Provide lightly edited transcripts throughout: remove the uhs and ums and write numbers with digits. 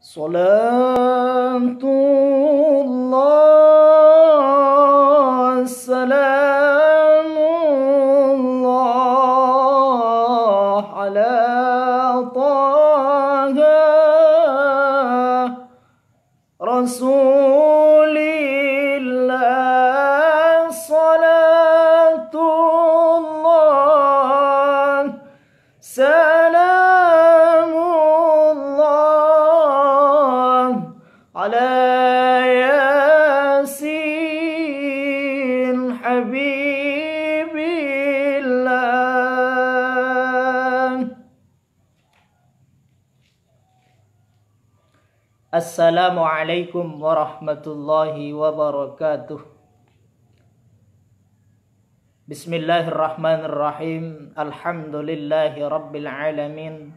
Salatullah salamullah ala taha Rasulillah. Salatullah salamullah ala yasin habibillah. Assalamualaikum warahmatullahi wabarakatuh. Bismillahirrahmanirrahim. Alhamdulillahi rabbil alamin.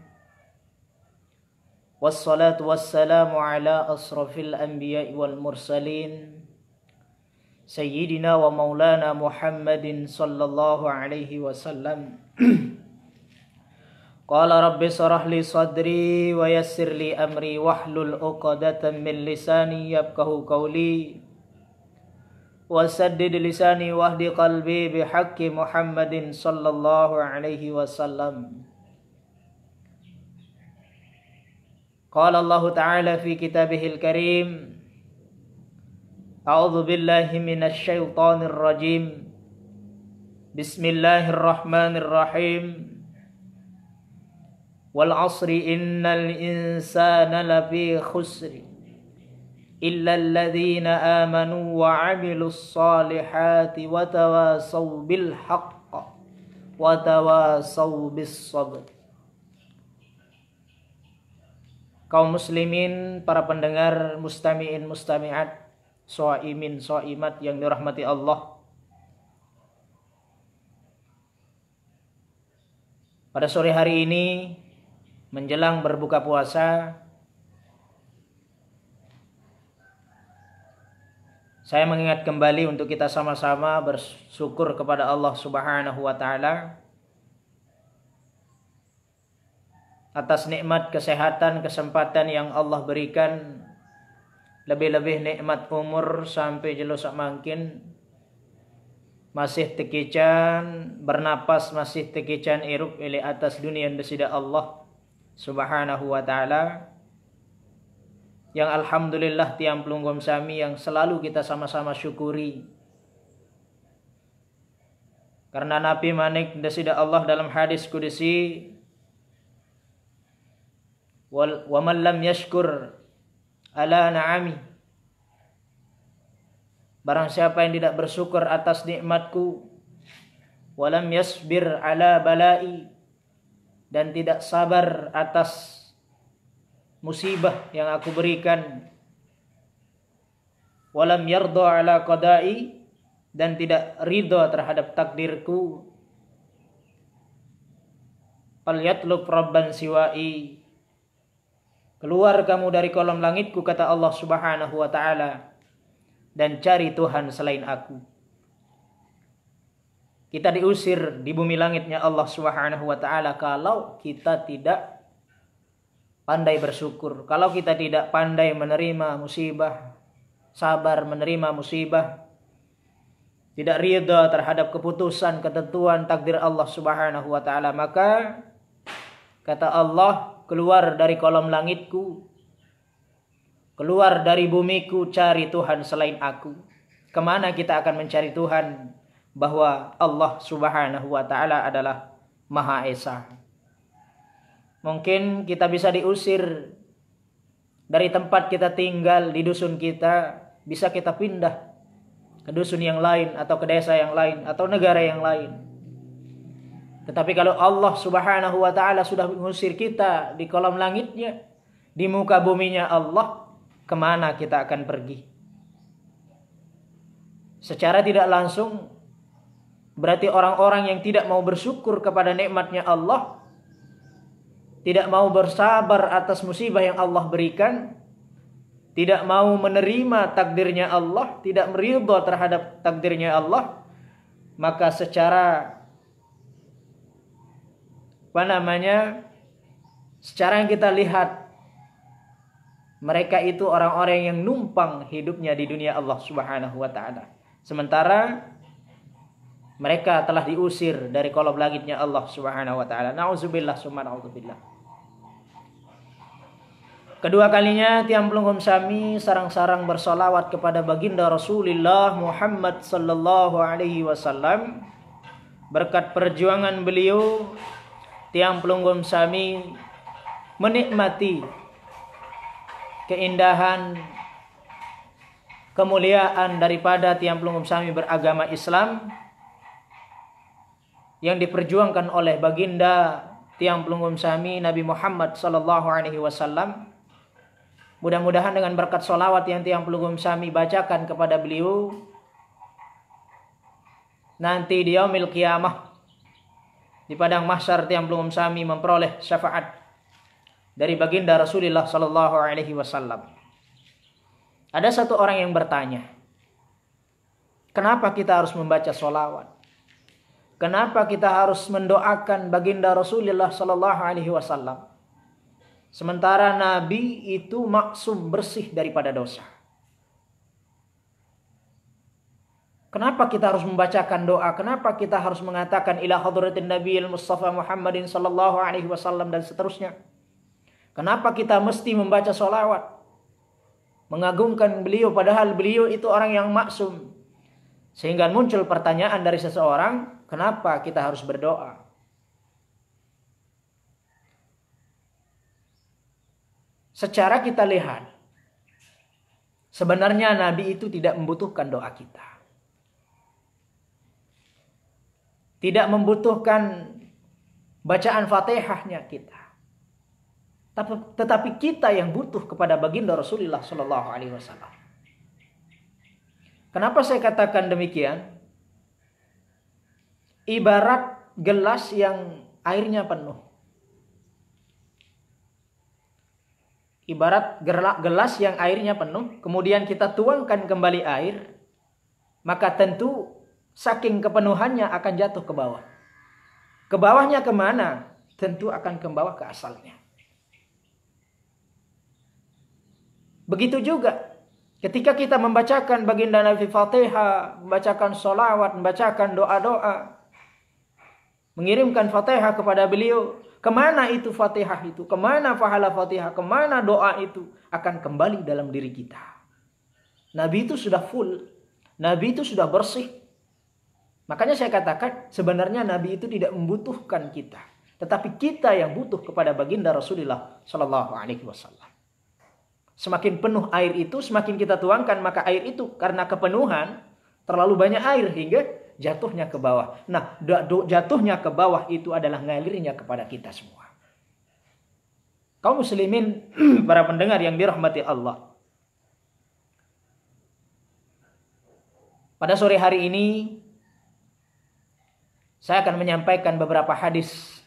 Wassalatu wassalamu ala asrafil anbiya'i wal mursalin Sayyidina wa maulana Muhammadin sallallahu alaihi wasallam. Qala rabbi shrah li sadri wa yassir li amri wahlul 'uqdatam min lisani yafqahu qawli wasaddid lisani wahdi qalbi bihaqqi Muhammadin sallallahu alaihi wasallam. Qala Allah Ta'ala fi kitabihil karim, a'udzu billahi minasy syaithanir rajim. Bismillahirrahmanirrahim. Wal 'asri innal insana lafi khusri illa alladhina amanu wa 'amilus solihati wa tawasaw bil haqq wa tawasaw bis sabr. Kaum muslimin, para pendengar, mustami'in mustami'at, shaimin shaimat yang dirahmati Allah. Pada sore hari ini menjelang berbuka puasa, saya mengingat kembali untuk kita sama-sama bersyukur kepada Allah Subhanahu wa Ta'ala atas nikmat kesehatan, kesempatan yang Allah berikan, lebih-lebih nikmat umur sampai jelusak mangkin, masih tekican bernapas, masih tekican irup ili atas dunia yang besida Allah Subhanahu wa Ta'ala, yang alhamdulillah tiang pelunggom sami yang selalu kita sama-sama syukuri. Karena Nabi manik besida Allah dalam hadis kudusi, wa man lam yashkur ala na'ami, barang siapa yang tidak bersyukur atas nikmatku, walam yasbir ala balai, dan tidak sabar atas musibah yang aku berikan, walam yarda ala qadai, dan tidak ridha terhadap takdirku, falyatlub rabban siwai, keluar kamu dari kolom langitku, kata Allah Subhanahu wa Ta'ala, dan cari Tuhan selain aku. Kita diusir di bumi langitnya Allah Subhanahu wa Ta'ala kalau kita tidak pandai bersyukur, kalau kita tidak pandai menerima musibah, sabar menerima musibah, tidak ridha terhadap keputusan, ketentuan, takdir Allah Subhanahu wa Ta'ala, maka kata Allah, keluar dari kolom langitku, keluar dari bumiku, cari Tuhan selain aku. Kemana kita akan mencari Tuhan? Bahwa Allah Subhanahu wa Ta'ala adalah Maha Esa. Mungkin kita bisa diusir dari tempat kita tinggal di dusun kita, bisa kita pindah ke dusun yang lain, atau ke desa yang lain, atau negara yang lain. Tetapi kalau Allah Subhanahu wa Ta'ala sudah mengusir kita di kolom langitnya, di muka buminya Allah, kemana kita akan pergi? Secara tidak langsung, berarti orang-orang yang tidak mau bersyukur kepada nikmatnya Allah, tidak mau bersabar atas musibah yang Allah berikan, tidak mau menerima takdirnya Allah, tidak meridha terhadap takdirnya Allah, maka secara secara yang kita lihat, Mereka itu orang-orang yang numpang hidupnya di dunia Allah Subhanahu wa taala. Sementara mereka telah diusir dari kolom langitnya Allah Subhanahu wa taala. Nauzubillah summa nauzubillah. Kedua kalinya tiang pelunggum sami sarang-sarang bersolawat kepada baginda Rasulullah Muhammad sallallahu alaihi wasallam. Berkat perjuangan beliau, tiang pelunggum sami menikmati keindahan, kemuliaan daripada tiang pelunggum sami beragama Islam yang diperjuangkan oleh baginda tiang pelunggum sami Nabi Muhammad sallallahu alaihi wasallam. Mudah-mudahan dengan berkat solawat yang tiang pelunggum sami bacakan kepada beliau, nanti di yaumil qiyamah, di padang mahsyar, tiang pelunggum sami memperoleh syafaat dari baginda Rasulullah sallallahu alaihi wasallam. Ada satu orang yang bertanya, kenapa kita harus membaca solawat? Kenapa kita harus mendoakan baginda Rasulullah sallallahu alaihi wasallam? Sementara Nabi itu maksum, bersih daripada dosa. Kenapa kita harus membacakan doa? Kenapa kita harus mengatakan ila hadratin Nabiyil Mustafa Muhammadin sallallahu alaihi wasallam dan seterusnya? Kenapa kita mesti membaca solawat? Mengagungkan beliau padahal beliau itu orang yang maksum. Sehingga muncul pertanyaan dari seseorang, kenapa kita harus berdoa? Secara kita lihat, sebenarnya Nabi itu tidak membutuhkan doa kita. Tidak membutuhkan bacaan Fatihahnya kita. Tetapi kita yang butuh kepada baginda Rasulullah sallallahu alaihi wasallam. Kenapa saya katakan demikian? Ibarat gelas yang airnya penuh. Ibarat gelas yang airnya penuh, kemudian kita tuangkan kembali air, maka tentu saking kepenuhannya akan jatuh ke bawah. Ke bawahnya kemana? Tentu akan ke bawah ke asalnya. Begitu juga ketika kita membacakan baginda Nabi Fatihah, membacakan solawat, membacakan doa-doa, mengirimkan Fatihah kepada beliau, kemana itu Fatihah itu? Kemana pahala Fatihah? Kemana doa itu? Akan kembali dalam diri kita. Nabi itu sudah full. Nabi itu sudah bersih. Makanya saya katakan sebenarnya Nabi itu tidak membutuhkan kita. Tetapi kita yang butuh kepada baginda Rasulullah sallallahu alaihi wasallam. Semakin penuh air itu, semakin kita tuangkan, maka air itu karena kepenuhan, terlalu banyak air hingga jatuhnya ke bawah. Nah, jatuhnya ke bawah itu adalah ngalirnya kepada kita semua. Kaum muslimin, para pendengar yang dirahmati Allah. Pada sore hari ini, saya akan menyampaikan beberapa hadis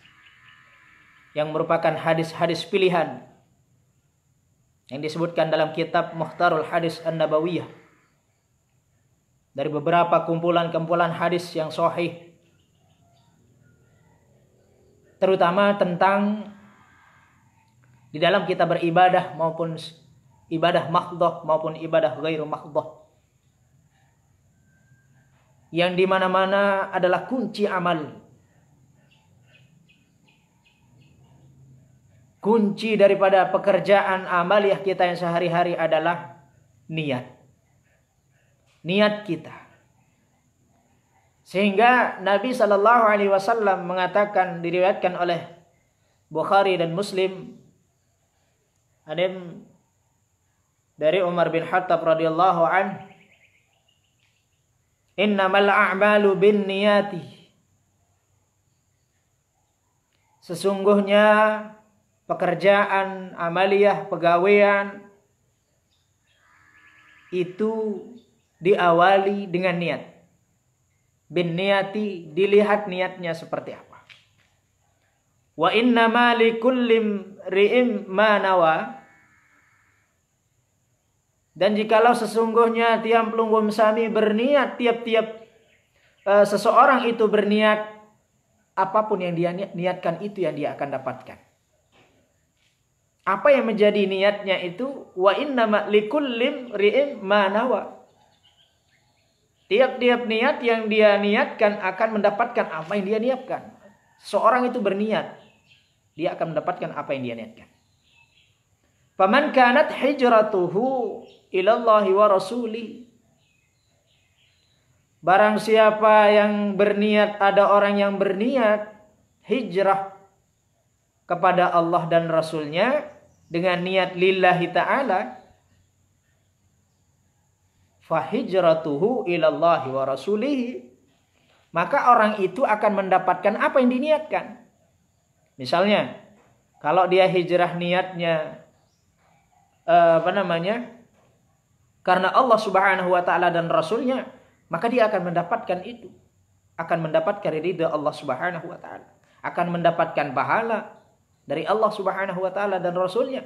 yang merupakan hadis-hadis pilihan yang disebutkan dalam kitab Mukhtarul Hadis An-Nabawiyah dari beberapa kumpulan-kumpulan hadis yang sahih, terutama tentang di dalam kita beribadah maupun ibadah mahdhah maupun ibadah ghairu mahdhah, yang di mana-mana adalah kunci amal. Kunci daripada pekerjaan amaliyah kita yang sehari-hari adalah niat. Niat kita. Sehingga Nabi SAW mengatakan, diriwayatkan oleh Bukhari dan Muslim, dari Umar bin Khattab radhiyallahu anhu, innamal a'malu bin niyati. Sesungguhnya pekerjaan, amaliyah, pegawaian itu diawali dengan niat. Bin niyati, dilihat niatnya seperti apa. Wa innama likulli ri'im ma nawa. Dan jikalau sesungguhnya tiang pelunggum sami berniat, tiap-tiap seseorang itu berniat, apapun yang dia niatkan itu yang dia akan dapatkan. Apa yang menjadi niatnya itu? Wa innama likulli imri'in ma nawa. Tiap-tiap niat yang dia niatkan akan mendapatkan apa yang dia niatkan. Seorang itu berniat, dia akan mendapatkan apa yang dia niatkan. Faman kanat hijratuhu ilallahi wa rasuli. Barang siapa yang berniat, ada orang yang berniat hijrah kepada Allah dan Rasulnya dengan niat lillahi ta'ala, fahijratuhu ilallahi wa rasulihi, maka orang itu akan mendapatkan apa yang diniatkan. Misalnya, kalau dia hijrah niatnya karena Allah Subhanahu wa taala dan Rasulnya, maka dia akan mendapatkan itu. Akan mendapatkan ridha Allah Subhanahu wa taala, akan mendapatkan pahala dari Allah Subhanahu wa taala dan Rasulnya.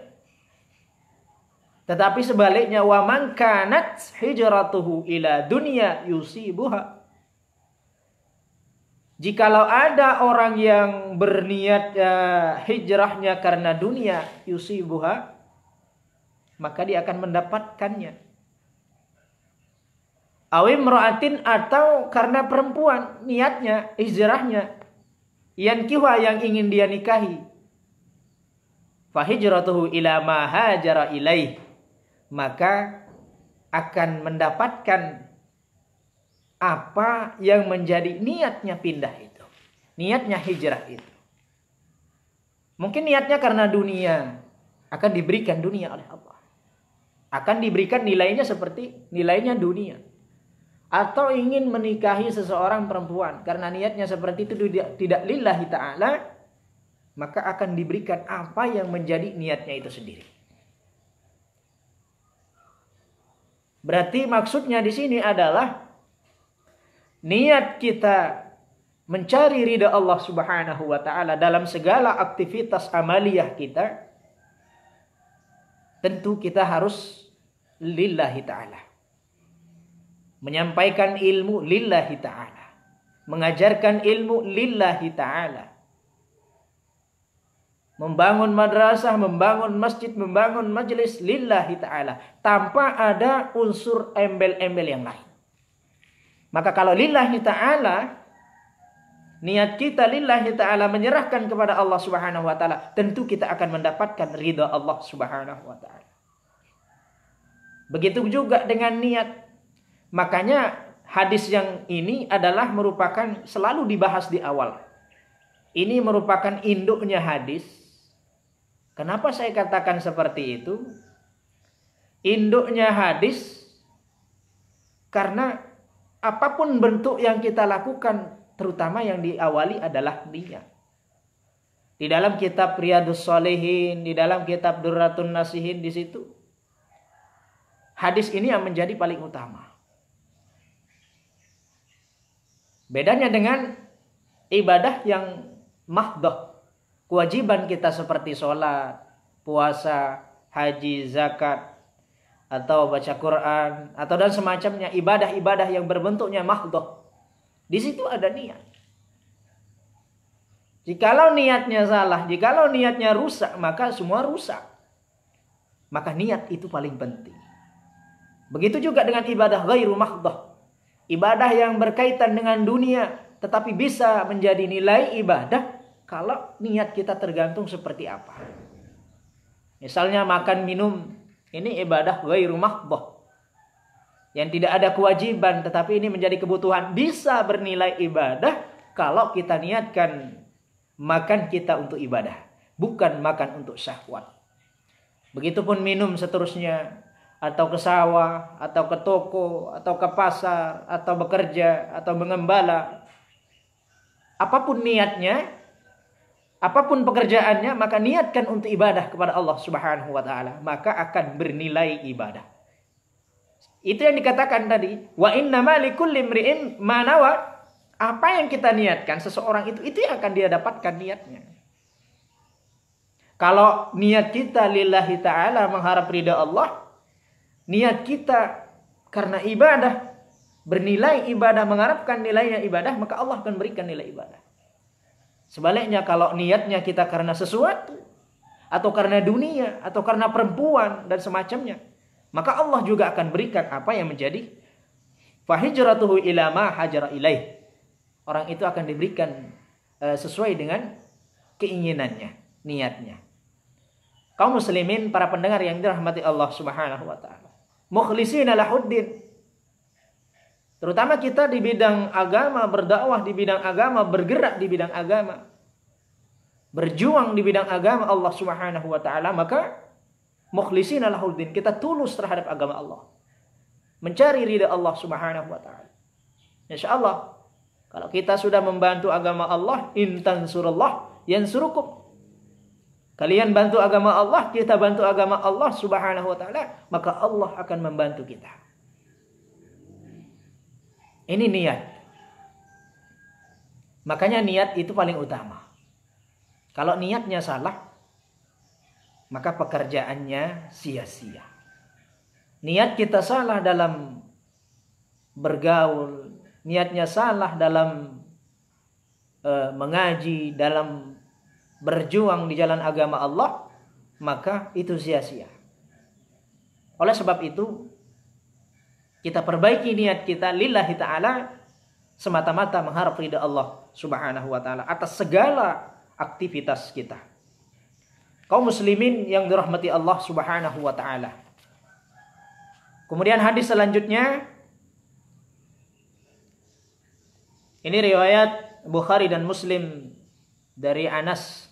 Tetapi sebaliknya, wa man kanat hijratuhu ila dunya yusibuha. Jikalau ada orang yang berniat hijrahnya karena dunia, yusibuha, maka dia akan mendapatkannya. Awim ro'atin, atau karena perempuan, niatnya, hijrahnya, yankiha, yang ingin dia nikahi. Fahijratuhu ila ma hajara ilaih, maka akan mendapatkan apa yang menjadi niatnya pindah itu. Niatnya hijrah itu. Mungkin niatnya karena dunia, akan diberikan dunia oleh Allah. Akan diberikan nilainya seperti nilainya dunia. Atau ingin menikahi seseorang perempuan, karena niatnya seperti itu tidak lillahi ta'ala, maka akan diberikan apa yang menjadi niatnya itu sendiri. Berarti maksudnya di sini adalah niat kita mencari ridha Allah Subhanahu wa taala dalam segala aktivitas amaliyah kita, tentu kita harus lillahi ta'ala. Menyampaikan ilmu lillahi ta'ala. Mengajarkan ilmu lillahi ta'ala. Membangun madrasah, membangun masjid, membangun majelis lillahi ta'ala. Tanpa ada unsur embel-embel yang lain. Maka kalau lillahi ta'ala, niat kita lillahi ta'ala menyerahkan kepada Allah Subhanahu wa ta'ala, tentu kita akan mendapatkan ridha Allah Subhanahu wa ta'ala. Begitu juga dengan niat. Makanya hadis yang ini adalah merupakan selalu dibahas di awal. Ini merupakan induknya hadis. Kenapa saya katakan seperti itu? Induknya hadis karena apapun bentuk yang kita lakukan, terutama yang diawali adalah niat. Di dalam kitab Riyadhus Shalihin, di dalam kitab Durratun Nasihin, di situ hadis ini yang menjadi paling utama. Bedanya dengan ibadah yang mahdhah, kewajiban kita seperti sholat, puasa, haji, zakat, atau baca Quran, atau dan semacamnya, ibadah-ibadah yang berbentuknya mahdhah. Di situ ada niat. Jikalau niatnya salah, jikalau niatnya rusak, maka semua rusak. Maka niat itu paling penting. Begitu juga dengan ibadah ghairu mahdhah. Ibadah yang berkaitan dengan dunia, tetapi bisa menjadi nilai ibadah kalau niat kita tergantung seperti apa. Misalnya makan minum, ini ibadah ghairu mahdhah. Yang tidak ada kewajiban, tetapi ini menjadi kebutuhan, bisa bernilai ibadah kalau kita niatkan makan kita untuk ibadah, bukan makan untuk syahwat. Begitupun minum seterusnya, atau ke sawah, atau ke toko, atau ke pasar, atau bekerja, atau mengembala. Apapun niatnya, apapun pekerjaannya, maka niatkan untuk ibadah kepada Allah Subhanahu wa taala, maka akan bernilai ibadah. Itu yang dikatakan tadi, wa innama likulli imri'in ma nawa. Apa yang kita niatkan seseorang itu yang akan dia dapatkan niatnya. Kalau niat kita lillahi ta'ala mengharap ridha Allah, niat kita karena ibadah, bernilai ibadah, mengharapkan nilainya ibadah, maka Allah akan berikan nilai ibadah. Sebaliknya kalau niatnya kita karena sesuatu, atau karena dunia, atau karena perempuan dan semacamnya, maka Allah juga akan berikan apa yang menjadi fahijratuhu ila ma hajara ilaih. Orang itu akan diberikan sesuai dengan keinginannya, niatnya. Kaum muslimin, para pendengar yang dirahmati Allah Subhanahu wa taala. Mukhlishina lahuddin. Terutama kita di bidang agama, berdakwah di bidang agama, bergerak di bidang agama, berjuang di bidang agama Allah Subhanahu wa taala, maka mukhlishina lahuddin, kita tulus terhadap agama Allah. Mencari ridha Allah Subhanahu wa taala. Insyaallah kalau kita sudah membantu agama Allah, in tansurullah yansurukum. Kalian bantu agama Allah, kita bantu agama Allah Subhanahu wa taala, maka Allah akan membantu kita. Ini niat. Makanya niat itu paling utama. Kalau niatnya salah, maka pekerjaannya sia-sia. Niat kita salah dalam bergaul, niatnya salah dalam mengaji, dalam berjuang di jalan agama Allah, maka itu sia-sia. Oleh sebab itu, kita perbaiki niat kita lillahi ta'ala, semata-mata mengharap ridha Allah Subhanahu wa ta'ala atas segala aktivitas kita. Kaum muslimin yang dirahmati Allah Subhanahu wa ta'ala. Kemudian hadis selanjutnya, ini riwayat Bukhari dan Muslim dari Anas.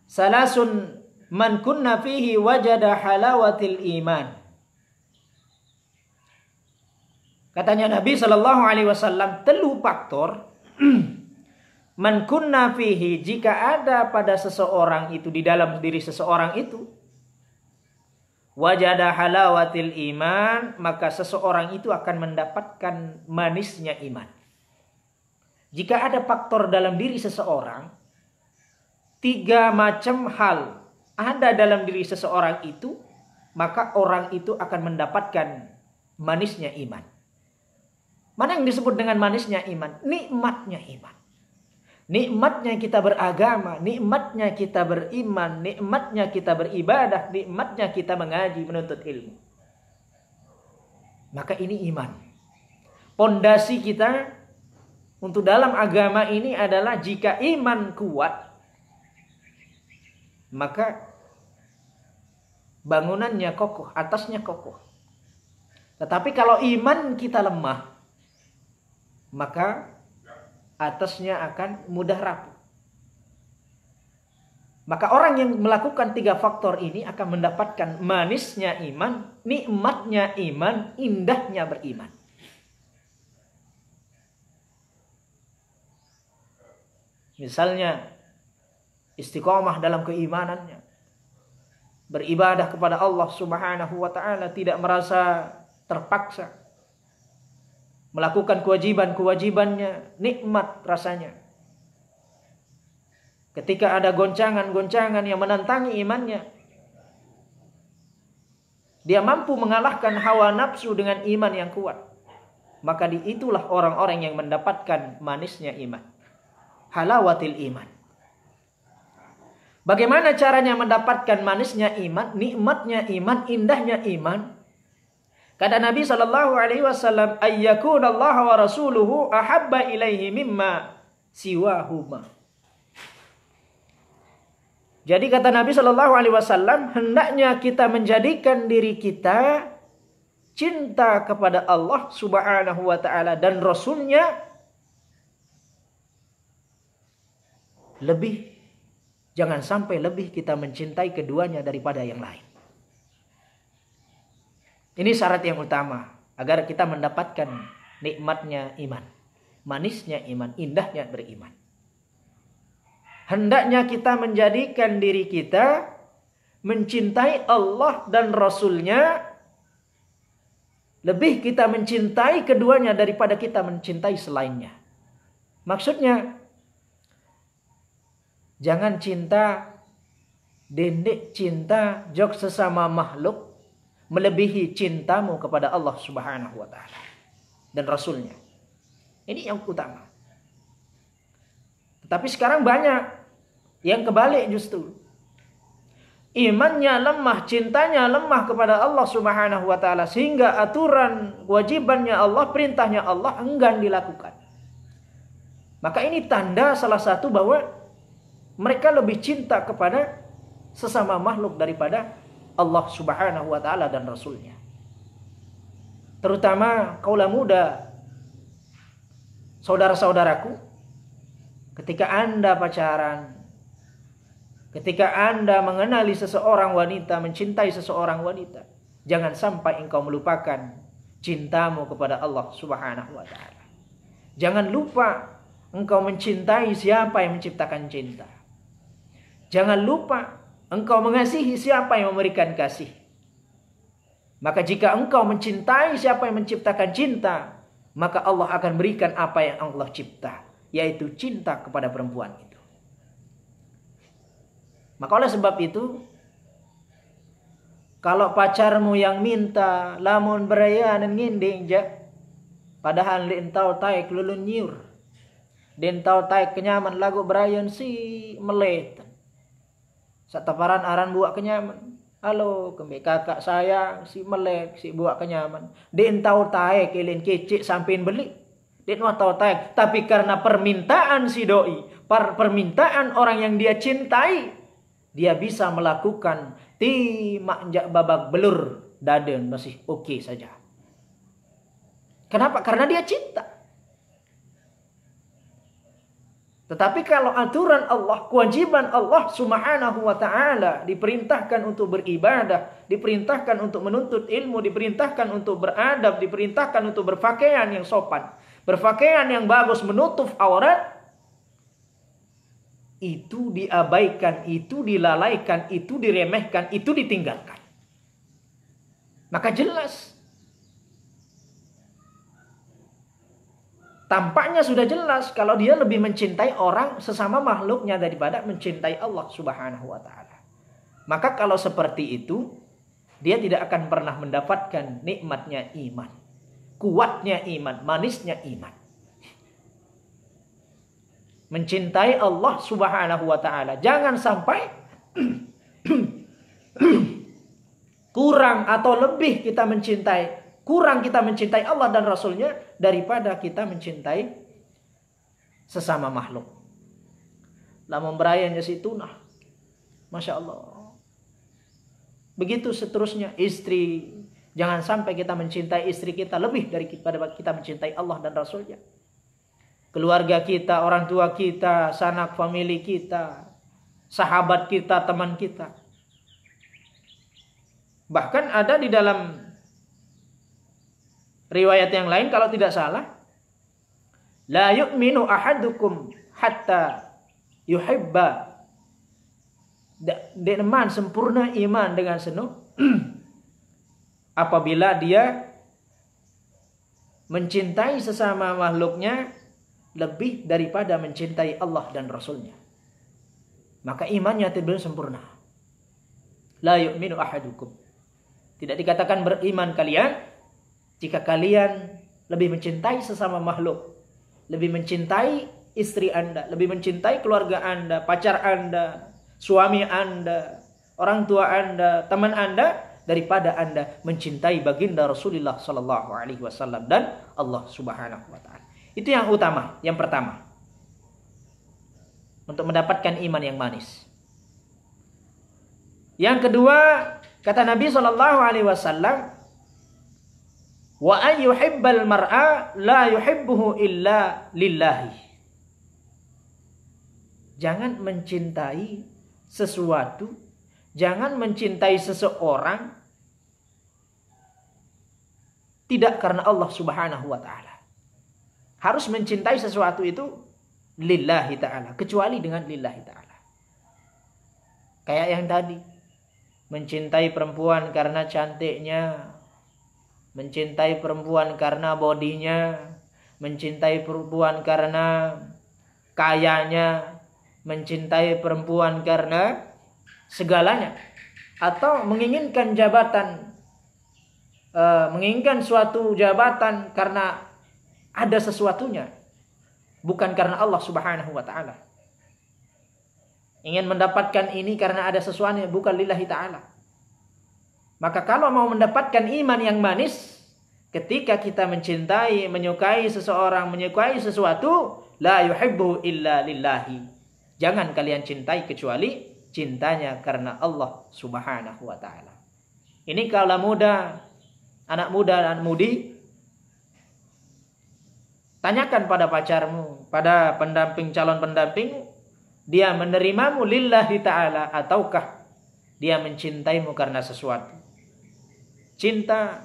Salasun man kunna fihi wajada halawatil iman. Katanya Nabi sallallahu alaihi wasallam, telu faktor man kunna fihi, jika ada pada seseorang itu, di dalam diri seseorang itu, wajada halawatil iman, maka seseorang itu akan mendapatkan manisnya iman. Jika ada faktor dalam diri seseorang, 3 macam hal ada dalam diri seseorang itu, maka orang itu akan mendapatkan manisnya iman. Mana yang disebut dengan manisnya iman? Nikmatnya iman. Nikmatnya kita beragama, nikmatnya kita beriman, nikmatnya kita beribadah, nikmatnya kita mengaji, menuntut ilmu. Maka ini iman. Pondasi kita untuk dalam agama ini adalah jika iman kuat, maka bangunannya kokoh, atasnya kokoh. Tetapi kalau iman kita lemah, maka atasnya akan mudah rapuh. Maka orang yang melakukan 3 faktor ini akan mendapatkan manisnya iman, nikmatnya iman, indahnya beriman. Misalnya istiqomah dalam keimanannya, beribadah kepada Allah Subhanahu wa ta'ala, tidak merasa terpaksa, melakukan kewajiban-kewajibannya, nikmat rasanya. Ketika ada goncangan-goncangan yang menentangi imannya, dia mampu mengalahkan hawa nafsu dengan iman yang kuat. Maka itulah orang-orang yang mendapatkan manisnya iman, halawatil iman. Bagaimana caranya mendapatkan manisnya iman, nikmatnya iman, indahnya iman? Kata Nabi sallallahu alaihi wasallam, ayyakuna Allah wa rasuluhu ahabba ilaihi mimma siwahuma. Jadi kata Nabi sallallahu alaihi wasallam, hendaknya kita menjadikan diri kita cinta kepada Allah Subhanahu wa taala dan Rasulnya lebih, jangan sampai lebih kita mencintai keduanya daripada yang lain. Ini syarat yang utama agar kita mendapatkan nikmatnya iman, manisnya iman, indahnya beriman. Hendaknya kita menjadikan diri kita mencintai Allah dan Rasulnya, lebih kita mencintai keduanya daripada kita mencintai selainnya. Maksudnya, jangan cinta dendek, cinta jok sesama makhluk melebihi cintamu kepada Allah Subhanahu wa ta'ala dan Rasulnya. Ini yang utama. Tetapi sekarang banyak Yang kebalik justru. Imannya lemah, cintanya lemah kepada Allah Subhanahu wa taala sehingga aturan kewajibannya Allah, perintahnya Allah enggan dilakukan. Maka ini tanda salah satu bahwa mereka lebih cinta kepada sesama makhluk daripada Allah Subhanahu wa taala dan Rasulnya. Terutama kaula muda, saudara-saudaraku, ketika Anda pacaran, ketika Anda mengenali seseorang wanita, mencintai seseorang wanita, jangan sampai engkau melupakan cintamu kepada Allah Subhanahu wa taala. Jangan lupa engkau mencintai siapa yang menciptakan cinta. Jangan lupa engkau mengasihi siapa yang memberikan kasih. Maka jika engkau mencintai siapa yang menciptakan cinta, maka Allah akan berikan apa yang Allah cipta, yaitu cinta kepada perempuan itu. Maka oleh sebab itu, kalau pacarmu yang minta lamun beraya dan nginding ja, padahal di entau taik lulun nyur, di entau taik kenyaman lagu berayan si melet, sataparan aran buat kenyaman. Halo, kembe kakak sayang si melek si buat kenyaman. Di entau taik ilin kecik sampein beli. Di entau taik, tapi karena permintaan si doi, permintaan orang yang dia cintai, dia bisa melakukan timak jak babak belur daden masih oke saja. Kenapa? Karena dia cinta. Tetapi kalau aturan Allah, kewajiban Allah Subhanahu wa taala, diperintahkan untuk beribadah, diperintahkan untuk menuntut ilmu, diperintahkan untuk beradab, diperintahkan untuk berpakaian yang sopan, berpakaian yang bagus, menutup aurat, itu diabaikan, itu dilalaikan, itu diremehkan, itu ditinggalkan. Maka jelas, tampaknya sudah jelas kalau dia lebih mencintai orang sesama makhluknya daripada mencintai Allah Subhanahu wa taala. Maka kalau seperti itu, dia tidak akan pernah mendapatkan nikmatnya iman, kuatnya iman, manisnya iman. Mencintai Allah Subhanahu wa taala. Jangan sampai kurang atau lebih kita mencintai, kurang kita mencintai Allah dan Rasulnya daripada kita mencintai sesama makhluk. Lamun berayannya si tunah, Masya Allah. Begitu seterusnya istri. Jangan sampai kita mencintai istri kita lebih daripada kita mencintai Allah dan Rasulnya. Keluarga kita, orang tua kita, sanak famili kita, sahabat kita, teman kita. Bahkan ada di dalam riwayat yang lain kalau tidak salah, la yu'minu ahadukum hatta yuhibba, iman sempurna iman dengan senuh apabila dia mencintai sesama makhluknya lebih daripada mencintai Allah dan Rasulnya. Maka imannya tidak sempurna. La yu'minu ahadukum, tidak dikatakan beriman kalian jika kalian lebih mencintai sesama makhluk, lebih mencintai istri Anda, lebih mencintai keluarga Anda, pacar Anda, suami Anda, orang tua Anda, teman Anda, daripada Anda mencintai baginda Rasulullah sallallahu alaihi wasallam dan Allah Subhanahu wa taala. Itu yang utama, yang pertama. Untuk mendapatkan iman yang manis. Yang kedua, kata Nabi sallallahu alaihi wasallam, wa an yuhibbal mar'a la yuhibbuhu illa lillahi. Jangan mencintai sesuatu, jangan mencintai seseorang tidak karena Allah Subhanahu wa taala. Harus mencintai sesuatu itu lillahi ta'ala, kecuali dengan lillahi ta'ala. Kayak yang tadi, mencintai perempuan karena cantiknya, mencintai perempuan karena bodinya, mencintai perempuan karena kayanya, mencintai perempuan karena segalanya, atau menginginkan jabatan, menginginkan suatu jabatan karena ada sesuatunya, bukan karena Allah Subhanahu wa taala. ingin mendapatkan ini karena ada sesuatu yang bukan lillahi ta'ala. Maka kalau mau mendapatkan iman yang manis, ketika kita mencintai, menyukai seseorang, menyukai sesuatu, la yuhibbu illa lillahi. Jangan kalian cintai kecuali cintanya karena Allah Subhanahu wa ta'ala. Ini kalau muda, anak muda dan mudi, tanyakan pada pacarmu, pada pendamping, calon pendamping, dia menerimamu lillahi ta'ala ataukah dia mencintaimu karena sesuatu. Cinta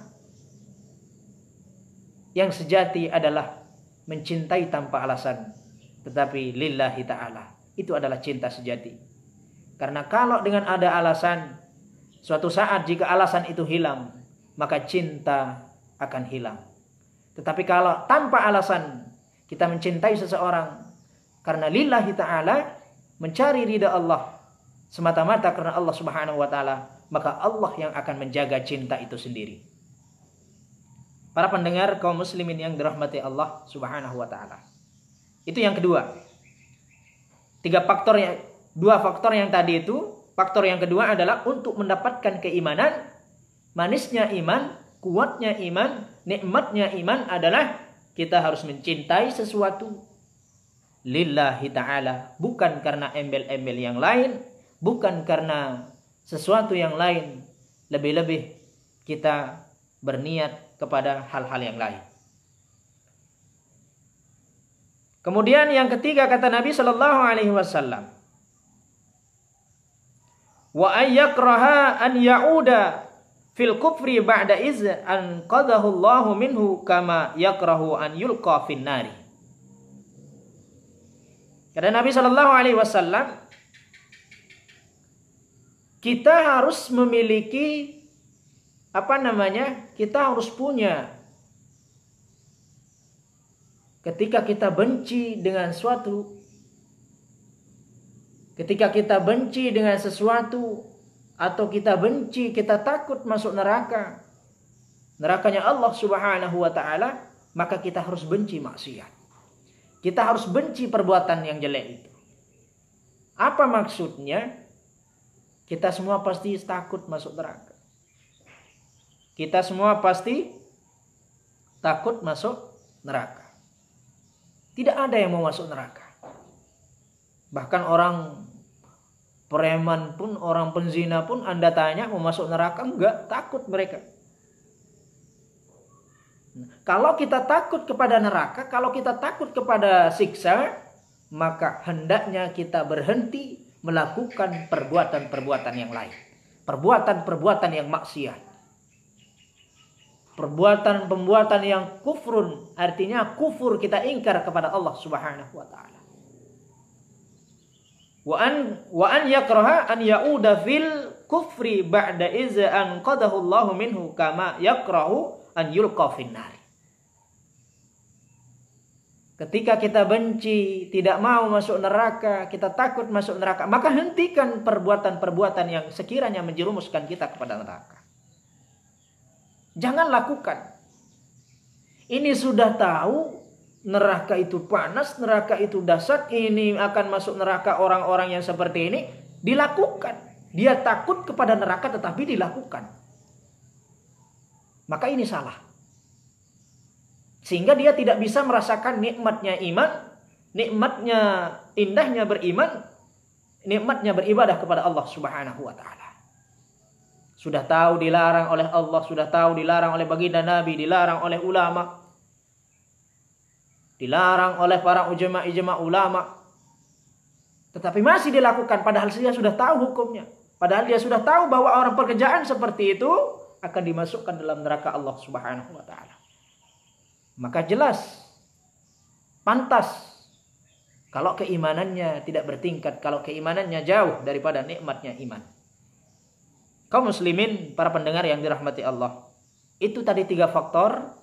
yang sejati adalah mencintai tanpa alasan, tetapi lillahi ta'ala. Itu adalah cinta sejati. Karena kalau dengan ada alasan, suatu saat jika alasan itu hilang, maka cinta akan hilang. Tetapi kalau tanpa alasan kita mencintai seseorang karena lillahi ta'ala, mencari ridha Allah semata-mata karena Allah Subhanahu wa ta'ala, maka Allah yang akan menjaga cinta itu sendiri. Para pendengar kaum muslimin yang dirahmati Allah Subhanahu wa ta'ala. Itu yang kedua. Dua faktor yang tadi itu, faktor yang kedua adalah untuk mendapatkan keimanan, manisnya iman, kuatnya iman, nikmatnya iman adalah kita harus mencintai sesuatu lillahi ta'ala, bukan karena embel-embel yang lain, bukan karena sesuatu yang lain, lebih-lebih kita berniat kepada hal-hal yang lain. Kemudian yang ketiga kata Nabi sallallahu alaihi wasallam, wa ayyakraha an ya'uda fil kufri ba'da iz an qadahu Allahu minhu kama yakrahu an yulqa fin nari. Kata Nabi sallallahu alaihi wasallam, kita harus memiliki kita harus punya, ketika kita benci dengan sesuatu, atau kita benci, kita takut masuk neraka, nerakanya Allah Subhanahu wa ta'ala, maka kita harus benci maksiat. Kita harus benci perbuatan yang jelek itu. Apa maksudnya? Kita semua pasti takut masuk neraka. Kita semua pasti takut masuk neraka. Tidak ada yang mau masuk neraka. Bahkan orang preman pun, orang penzina pun Anda tanya mau masuk neraka, enggak, takut mereka. Kalau kita takut kepada neraka, kalau kita takut kepada siksa, maka hendaknya kita berhenti melakukan perbuatan-perbuatan yang lain. Perbuatan-perbuatan yang maksiat. Perbuatan-perbuatan yang kufrun, artinya kufur, kita ingkar kepada Allah Subhanahu wa ta'ala. Wa an yakraha an ya'uda fil kufri ba'da iz an qadahu Allahu minhu kama yakrahu an yulqa fin nar. Ketika kita benci, tidak mau masuk neraka, kita takut masuk neraka, maka hentikan perbuatan-perbuatan yang sekiranya menjerumuskan kita kepada neraka. Jangan lakukan. Ini sudah tahu neraka itu panas, neraka itu dahsyat, ini akan masuk neraka orang-orang yang seperti ini, dilakukan. Dia takut kepada neraka tetapi dilakukan. Maka ini salah. Sehingga dia tidak bisa merasakan nikmatnya iman, nikmatnya indahnya beriman, nikmatnya beribadah kepada Allah Subhanahu wa ta'ala. Sudah tahu dilarang oleh Allah, sudah tahu dilarang oleh baginda Nabi, dilarang oleh ulama, dilarang oleh para ijma' ulama, tetapi masih dilakukan padahal dia sudah tahu hukumnya. Padahal dia sudah tahu bahwa orang pekerjaan seperti itu akan dimasukkan dalam neraka Allah Subhanahu wa ta'ala. Maka jelas, pantas kalau keimanannya tidak bertingkat, kalau keimanannya jauh daripada nikmatnya iman. Kaum muslimin, para pendengar yang dirahmati Allah, itu tadi 3 faktor.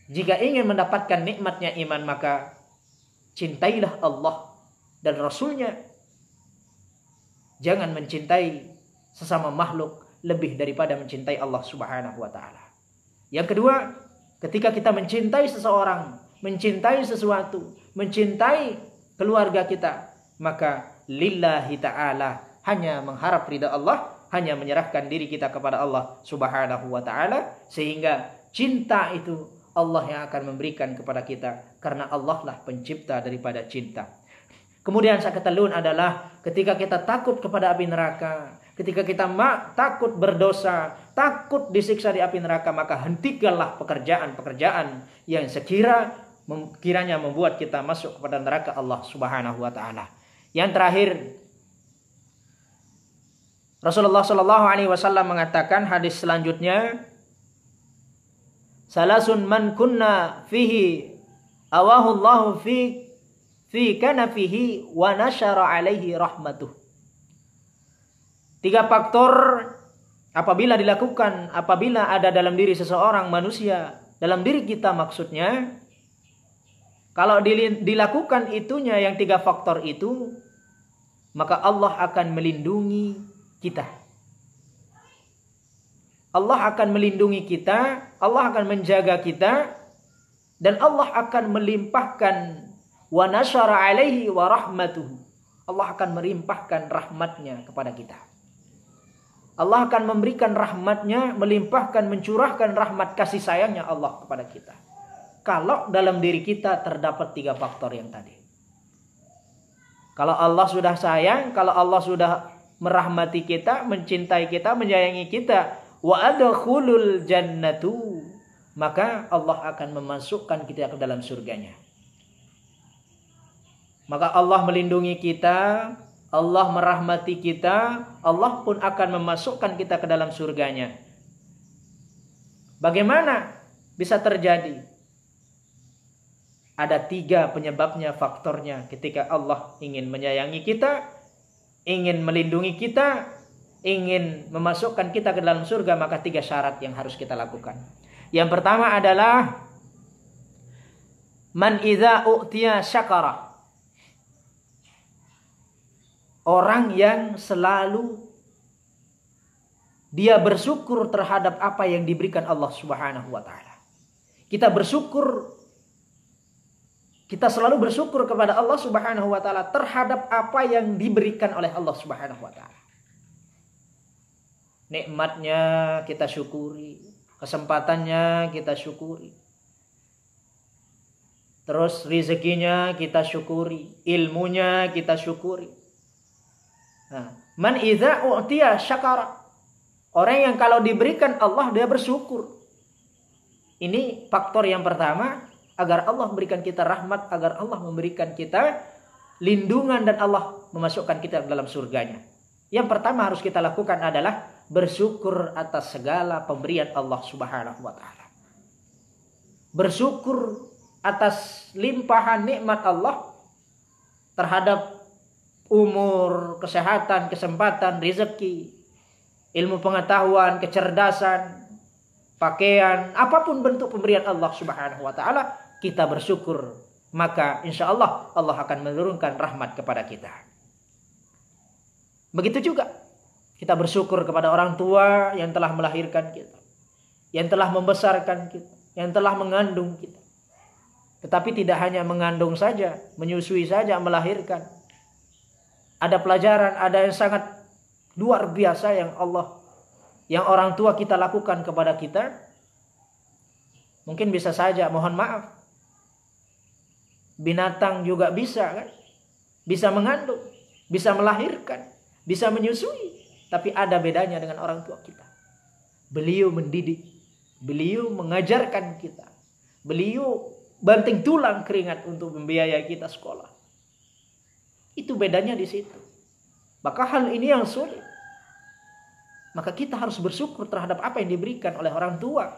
Jika ingin mendapatkan nikmatnya iman, maka cintailah Allah dan Rasulnya. Jangan mencintai sesama makhluk lebih daripada mencintai Allah Subhanahu wa ta'ala. Yang kedua, ketika kita mencintai seseorang, mencintai sesuatu, mencintai keluarga kita, maka lillahi ta'ala, hanya mengharap ridha Allah, hanya menyerahkan diri kita kepada Allah subhanahu wa ta'ala. Sehingga cinta itu Allah yang akan memberikan kepada kita, karena Allah lah pencipta daripada cinta. Kemudian saketelun adalah ketika kita takut kepada api neraka, ketika kita takut berdosa, takut disiksa di api neraka, maka hentikanlah pekerjaan-pekerjaan yang kiranya membuat kita masuk kepada neraka Allah subhanahu wa ta'ala. Yang terakhir, Rasulullah sallallahu alaihi wasallam mengatakan hadis selanjutnya, salasun man kunna fihi awahu Allahu fi kanafihi wa nasyara alaihi rahmatuh. 3 faktor apabila ada dalam diri seseorang manusia, dalam diri kita maksudnya, kalau dilakukan itunya yang 3 faktor itu, maka Allah akan melindungi kita. Allah akan melindungi kita, Allah akan menjaga kita, dan Allah akan melimpahkan wa nasyara alaihi wa rahmatuhu. Allah akan melimpahkan rahmatnya kepada kita. Allah akan memberikan rahmatnya, melimpahkan, mencurahkan rahmat kasih sayangnya Allah kepada kita. Kalau dalam diri kita terdapat 3 faktor yang tadi. Kalau Allah sudah sayang, kalau Allah sudah merahmati kita, mencintai kita, menyayangi kita, wa adkhulul jannatu, maka Allah akan memasukkan kita ke dalam surganya. Maka Allah melindungi kita, Allah merahmati kita, Allah pun akan memasukkan kita ke dalam surganya. Bagaimana bisa terjadi? Ada 3 penyebabnya, faktornya. Ketika Allah ingin menyayangi kita, ingin melindungi kita, ingin memasukkan kita ke dalam surga, maka 3 syarat yang harus kita lakukan. Yang pertama adalah man idza u'tiya syakara. Orang yang selalu dia bersyukur terhadap apa yang diberikan Allah subhanahu wa ta'ala. Kita selalu bersyukur kepada Allah subhanahu wa ta'ala terhadap apa yang diberikan oleh Allah subhanahu wa ta'ala. Nikmatnya kita syukuri, kesempatannya kita syukuri, terus rezekinya kita syukuri, ilmunya kita syukuri. Nah, man idza u'tiya syakara. Orang yang kalau diberikan Allah dia bersyukur. Ini faktor yang pertama, agar Allah memberikan kita rahmat, agar Allah memberikan kita lindungan, dan Allah memasukkan kita dalam surganya. Yang pertama harus kita lakukan adalah bersyukur atas segala pemberian Allah subhanahu wa ta'ala. Bersyukur atas limpahan nikmat Allah terhadap umur, kesehatan, kesempatan, rezeki, ilmu pengetahuan, kecerdasan, pakaian, apapun bentuk pemberian Allah subhanahu wa ta'ala, kita bersyukur. Maka insya Allah Allah akan menurunkan rahmat kepada kita. Begitu juga kita bersyukur kepada orang tua yang telah melahirkan kita, yang telah membesarkan kita, yang telah mengandung kita. Tetapi tidak hanya mengandung saja, menyusui saja, melahirkan. Ada pelajaran, ada yang sangat luar biasa yang orang tua kita lakukan kepada kita. Mungkin bisa saja, mohon maaf, binatang juga bisa kan? Bisa mengandung, bisa melahirkan, bisa menyusui. Tapi ada bedanya dengan orang tua kita. Beliau mendidik, beliau mengajarkan kita, beliau banting tulang keringat untuk membiayai kita sekolah. Itu bedanya di situ. Maka hal ini yang sulit. Maka kita harus bersyukur terhadap apa yang diberikan oleh orang tua.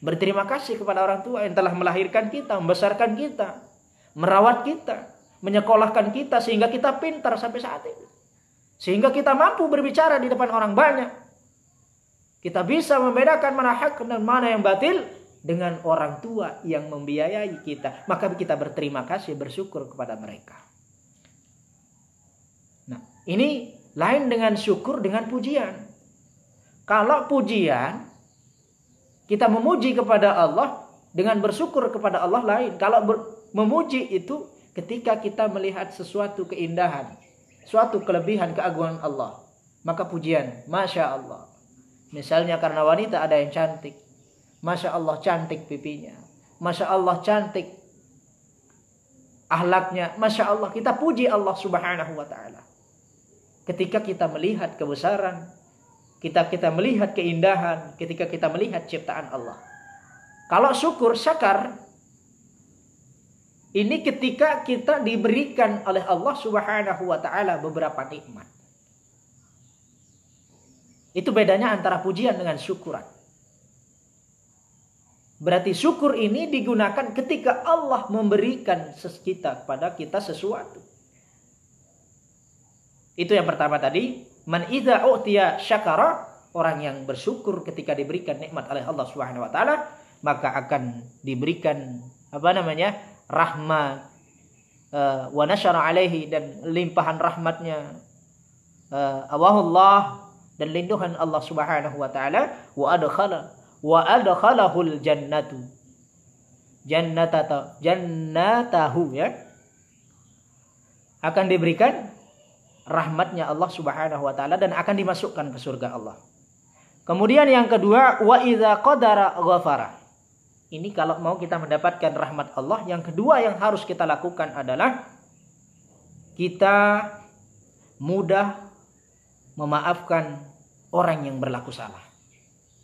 Berterima kasih kepada orang tua yang telah melahirkan kita, membesarkan kita, merawat kita, menyekolahkan kita sehingga kita pintar sampai saat ini. Sehingga kita mampu berbicara di depan orang banyak. Kita bisa membedakan mana hak dan mana yang batil dengan orang tua yang membiayai kita. Maka kita berterima kasih, bersyukur kepada mereka. Nah, ini lain dengan syukur dengan pujian. Kalau pujian, kita memuji kepada Allah dengan bersyukur kepada Allah lain. Kalau memuji itu ketika kita melihat sesuatu keindahan, suatu kelebihan keagungan Allah, maka pujian, Masya Allah. Misalnya karena wanita ada yang cantik, Masya Allah cantik pipinya, Masya Allah cantik akhlaknya, Masya Allah, kita puji Allah subhanahu wa ta'ala. Ketika kita melihat kebesaran, kita melihat keindahan, ketika kita melihat ciptaan Allah. Kalau syukur, syakar, ini ketika kita diberikan oleh Allah subhanahu wa ta'ala beberapa nikmat. Itu bedanya antara pujian dengan syukuran. Berarti syukur ini digunakan ketika Allah memberikan kepada kita sesuatu. Itu yang pertama tadi. Man idza u'tiya syakara, orang yang bersyukur ketika diberikan nikmat oleh Allah Subhanahu wa taala, maka akan diberikan rahmat wa nasyara alaihi, dan limpahan rahmatnya, awahullah, dan lindungan Allah Subhanahu wa taala, wa adkhalahul jannatahu, ya, akan diberikan rahmatnya Allah Subhanahu wa taala dan akan dimasukkan ke surga Allah. Kemudian yang kedua, wa idza qadara ghafara. Ini kalau mau kita mendapatkan rahmat Allah, yang kedua yang harus kita lakukan adalah kita mudah memaafkan orang yang berlaku salah.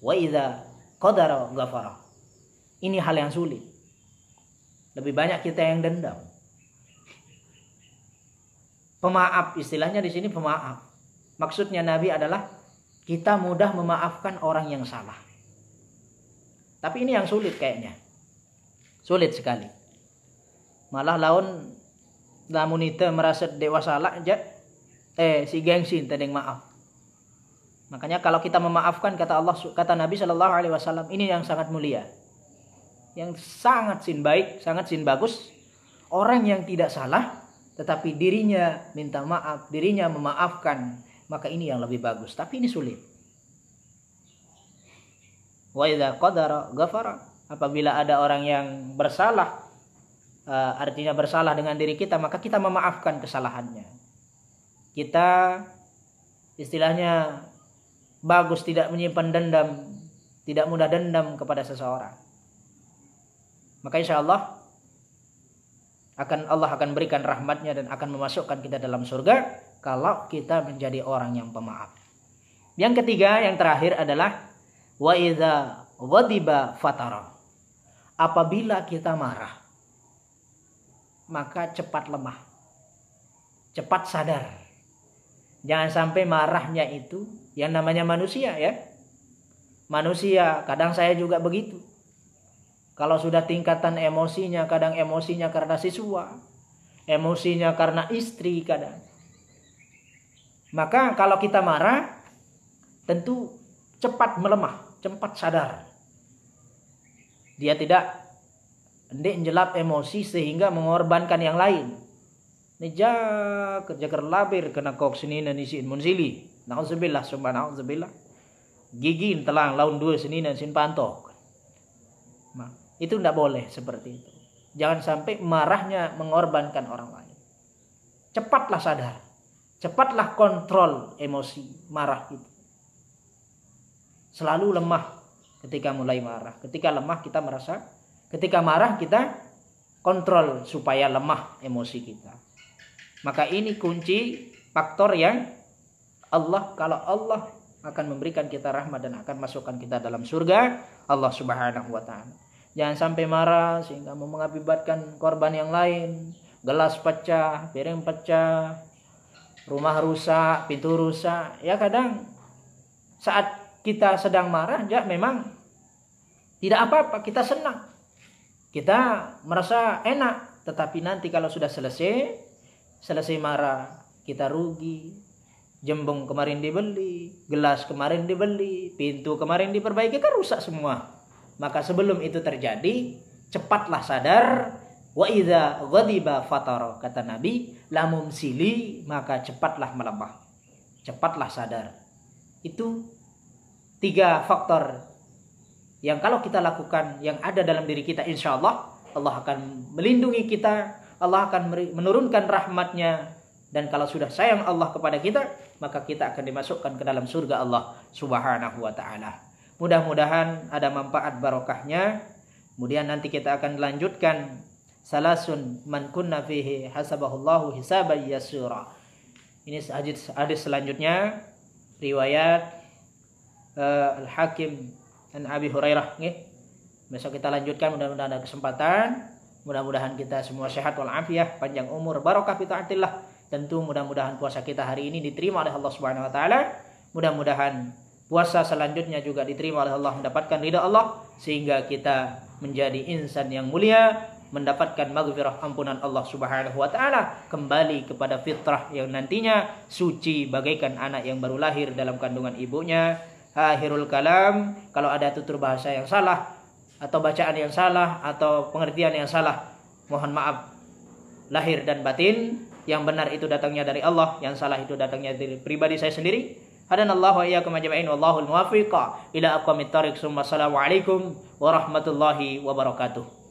Wa idza qadara ghafara. Ini hal yang sulit. Lebih banyak kita yang dendam. Pemaaf, istilahnya di sini pemaaf. Maksudnya Nabi adalah kita mudah memaafkan orang yang salah. Tapi ini yang sulit kayaknya. Sulit sekali. Malah lamun itu merasa dewa salah aja, si gengsin tadeng maaf. Makanya kalau kita memaafkan, kata Nabi Shallallahu Alaihi Wasallam, ini yang sangat mulia, yang sangat sin baik, sangat sin bagus. Orang yang tidak salah tetapi dirinya minta maaf, dirinya memaafkan, maka ini yang lebih bagus. Tapi ini sulit. Wa idza qadara ghafara. Apabila ada orang yang bersalah, artinya bersalah dengan diri kita, maka kita memaafkan kesalahannya. Kita istilahnya bagus tidak menyimpan dendam, tidak mudah dendam kepada seseorang. Maka insya Allah akan berikan rahmatnya dan akan memasukkan kita dalam surga kalau kita menjadi orang yang pemaaf. Yang ketiga, yang terakhir adalah wa idza ghadiba fatara. Apabila kita marah, maka cepat lemah, cepat sadar. Jangan sampai marahnya itu, yang namanya manusia, ya. Manusia, kadang saya juga begitu. Kalau sudah tingkatan emosinya, kadang emosinya karena siswa, emosinya karena istri kadang. Maka kalau kita marah, tentu cepat melemah, cepat sadar. Dia tidak menjelap emosi sehingga mengorbankan yang lain. Nijak kerja labir kena kok senina nisin munsili. Nauzubillah summa nauzubillah. Gigi telang laun dua senina sin pantok. Itu tidak boleh seperti itu. Jangan sampai marahnya mengorbankan orang lain. Cepatlah sadar. Cepatlah kontrol emosi marah itu. Selalu lemah ketika mulai marah. Ketika marah kita kontrol supaya lemah emosi kita. Maka ini kunci faktor yang kalau Allah akan memberikan kita rahmat dan akan masukkan kita dalam surga Allah Subhanahu wa taala. Jangan sampai marah sehingga mengakibatkan korban yang lain. Gelas pecah, piring pecah, rumah rusak, pintu rusak. Ya kadang saat kita sedang marah, ya memang tidak apa-apa, kita senang. Kita merasa enak. Tetapi nanti kalau sudah selesai marah, kita rugi. Jembung kemarin dibeli, gelas kemarin dibeli, pintu kemarin diperbaiki, kan rusak semua. Maka sebelum itu terjadi, cepatlah sadar. Wa idza ghadiba fatara, kata Nabi, lamun sili, maka cepatlah melemah, cepatlah sadar. Itu 3 faktor yang kalau kita lakukan, yang ada dalam diri kita, insya Allah Allah akan melindungi kita, Allah akan menurunkan rahmatnya. Dan kalau sudah sayang Allah kepada kita, maka kita akan dimasukkan ke dalam surga Allah Subhanahu wa ta'ala. Mudah-mudahan ada manfaat barokahnya. Kemudian nanti kita akan lanjutkan salasun man kunna fihi hasabahullahu hisaban yasura. Ini hadis selanjutnya riwayat Al-Hakim dan Abi Hurairah. Besok kita lanjutkan, mudah-mudahan ada kesempatan. Mudah-mudahan kita semua sehat walafiat, panjang umur, barokah fi taatillah. Tentu mudah-mudahan puasa kita hari ini diterima oleh Allah Subhanahu wa taala. Mudah-mudahan puasa selanjutnya juga diterima oleh Allah, mendapatkan ridha Allah sehingga kita menjadi insan yang mulia, mendapatkan maghfirah ampunan Allah Subhanahu wa taala, kembali kepada fitrah yang nantinya suci bagaikan anak yang baru lahir dalam kandungan ibunya. Akhirul kalam, kalau ada tutur bahasa yang salah atau bacaan yang salah atau pengertian yang salah, mohon maaf lahir dan batin. Yang benar itu datangnya dari Allah, yang salah itu datangnya dari pribadi saya sendiri. Hadanallahu wa iyyakum ajma'in, wallahul muwaffiq ila aqwamit thariq. Assalamualaikum warahmatullahi wabarakatuh.